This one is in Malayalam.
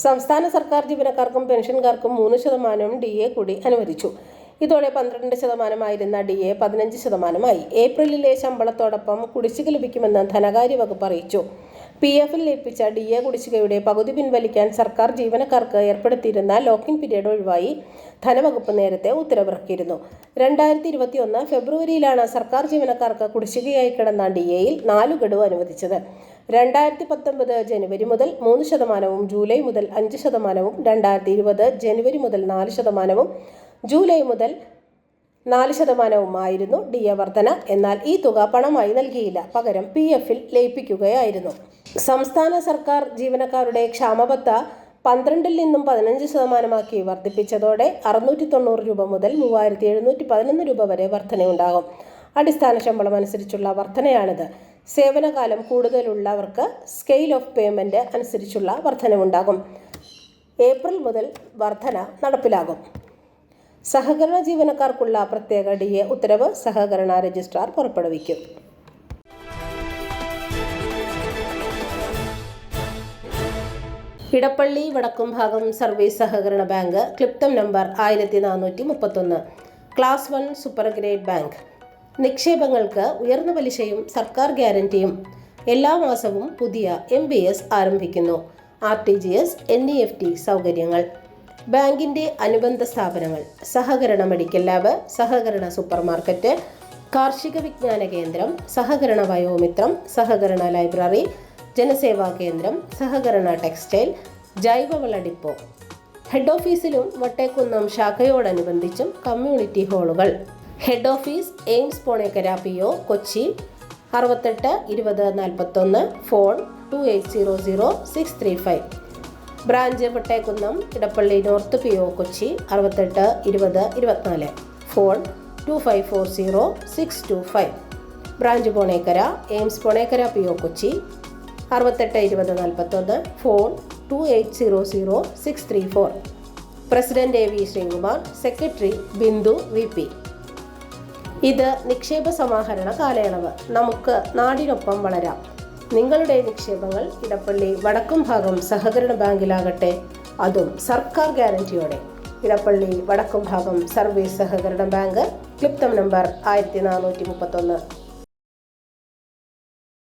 സംസ്ഥാന സർക്കാർ ജീവനക്കാർക്കും പെൻഷൻകാർക്കും 3% DA കൂടി അനുവദിച്ചു. ഇതോടെ 12% DA 15%. ഏപ്രിലിലെ ശമ്പളത്തോടൊപ്പം കുടിശ്ശിക ലഭിക്കുമെന്ന് ധനകാര്യ വകുപ്പ് അറിയിച്ചു. PF-ൽ ലയിപ്പിച്ച DA കുടിശ്ശികയുടെ പകുതി പിൻവലിക്കാൻ സർക്കാർ ജീവനക്കാർക്ക് ഏർപ്പെടുത്തിയിരുന്ന ലോക്കിൻ പീരീഡ് ഒഴിവായി ധനവകുപ്പ് നേരത്തെ ഉത്തരവിറക്കിയിരുന്നു. 2021 ഫെബ്രുവരിയിലാണ് സർക്കാർ ജീവനക്കാർക്ക് കുടിശ്ശികയായി കിടന്ന DA-യിൽ 4 ഗഡു അനുവദിച്ചത്. 2019 ജനുവരി മുതൽ 3%, ജൂലൈ മുതൽ 5%, 2020 ജനുവരി മുതൽ 4%, ജൂലൈ മുതൽ 4%ആയിരുന്നു DA വർധന. എന്നാൽ ഈ തുക പണമായി നൽകിയില്ല, പകരം PF-ൽ ലയിപ്പിക്കുകയായിരുന്നു. സംസ്ഥാന സർക്കാർ ജീവനക്കാരുടെ ക്ഷാമബത്ത 12-ൽ നിന്നും 15%ആക്കി വർദ്ധിപ്പിച്ചതോടെ 690 രൂപ മുതൽ 3711 രൂപ വരെ വർധനയുണ്ടാകും. അടിസ്ഥാന ശമ്പളം അനുസരിച്ചുള്ള വർധനയാണിത്. സേവനകാലം കൂടുതലുള്ളവർക്ക് സ്കെയിൽ ഓഫ് പേയ്മെന്റ് അനുസരിച്ചുള്ള വർധനവുണ്ടാകും. ഏപ്രിൽ മുതൽ വർധന നടപ്പിലാകും. സഹകരണ ജീവനക്കാർക്കുള്ള പ്രത്യേക DA ഉത്തരവ് സഹകരണ രജിസ്ട്രാർ പുറപ്പെടുവിക്കും. ഇടപ്പള്ളി വടക്കുംഭാഗം സർവീസ് സഹകരണ ബാങ്ക് ക്ലിപ്തം number 1431, class 1 super grade bank. നിക്ഷേപങ്ങൾക്ക് ഉയർന്ന പലിശയും സർക്കാർ ഗ്യാരണ്ടിയും. എല്ലാ മാസവും പുതിയ MBS ആരംഭിക്കുന്നു. RTGS, NEFT സൗകര്യങ്ങൾ. ബാങ്കിൻ്റെ അനുബന്ധ സ്ഥാപനങ്ങൾ: സഹകരണ മെഡിക്കൽ ലാബ്, സഹകരണ സൂപ്പർ മാർക്കറ്റ്, കാർഷിക വിജ്ഞാന കേന്ദ്രം, സഹകരണ വയോമിത്രം, സഹകരണ ലൈബ്രറി, ജനസേവാ കേന്ദ്രം, സഹകരണ ടെക്സ്റ്റൈൽ, ജൈവവള ഡിപ്പോ. ഹെഡ് ഓഫീസിലും വട്ടേക്കുന്നം ശാഖയോടനുബന്ധിച്ചും കമ്മ്യൂണിറ്റി ഹാളുകൾ. Head office AIMS Ponekkara PO, Kochi 68 20 41, phone 2800 635. Branch Vattekunnam Edappally north PO, Kochi 68 20 24, phone 2540 625. Branch Ponekkara AIMS Ponekkara PO, Kochi 68 20 41, phone 2800 634. President AV Sreekumar, secretary Bindu VP. ഇത് നിക്ഷേപ സമാഹരണ കാലയളവ്. നമുക്ക് നാടിനൊപ്പം വളരാം. നിങ്ങളുടെ നിക്ഷേപങ്ങൾ ഇടപ്പള്ളി വടക്കുംഭാഗം സഹകരണ ബാങ്കിലാകട്ടെ, അതും സർക്കാർ ഗ്യാരണ്ടിയോടെ. ഇടപ്പള്ളി വടക്കുംഭാഗം സർവീസ് സഹകരണ ബാങ്ക് ക്ലിപ്തം നമ്പർ 1431.